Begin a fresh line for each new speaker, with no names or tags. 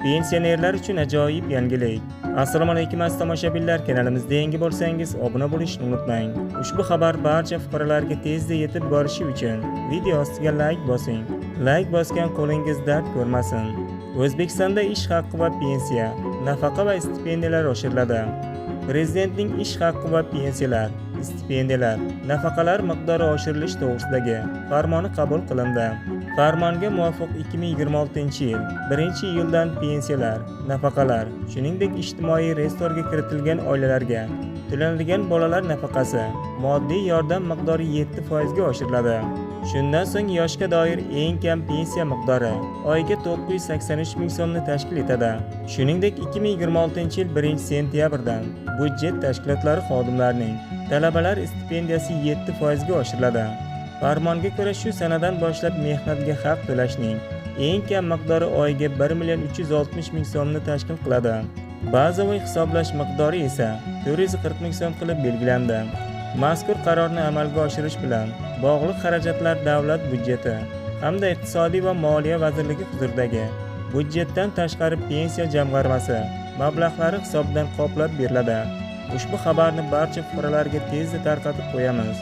Pensionerlar uchun ajoyib yangilik. Assalomu alaykum aziz tomoshabinlar, kanalimizda yangi bo'lsangiz obuna bo'lishni unutmang. Ushbu xabar barcha fuqarolarga tezda yetib borishi uchun video ostiga like bosing. Like bosgan qo'lingiz dard ko'rmasin. O'zbekistonda ish haqqi va pensiya, nafaqa va stipendiyalar oshiriladi. Prezidentning ish haqqi va pensiyalar, stipendiyalar, nafaqalar miqdori oshirilishi to'g'risidagi farmoni qabul qilindi. Farmonga muvofiq 2026-yil 1-iyuldan pensiyalar, nafaqalar, shuningdek ijtimoiy restorga kiritilgan oilalarga to'lanadigan bolalar nafaqasi, moddiy yordam miqdori 7% ga oshiriladi. Shundan so'ng yoshga doir eng kam pensiya miqdori oyiga 983 ming so'mni tashkil etadi. Shuningdek 2026-yil 1-sentyabrdan budjet tashkilotlari xodimlarining talabalar stipendiyasi 7% ga oshiriladi. Farmonga ko'ra shu sanadan boshlab mehnatga haq to'lashning eng kam miqdori oyiga 1 360 ming so'mni tashkil qiladi. Bazaviy hisoblash miqdori esa 440 ming so'm qilib belgilandi. Mazkur qarorni amalga oshirish bilan bog'liq xarajatlar davlat budjeti hamda iqtisodiy va moliya vazirligi huzuridagi budjetdan tashqari pensiya jamg'armasi mablag'lari hisobidan qoplab beriladi. Ushbu xabarni barcha fuqarolarga tezda tarqatib qo'yamiz.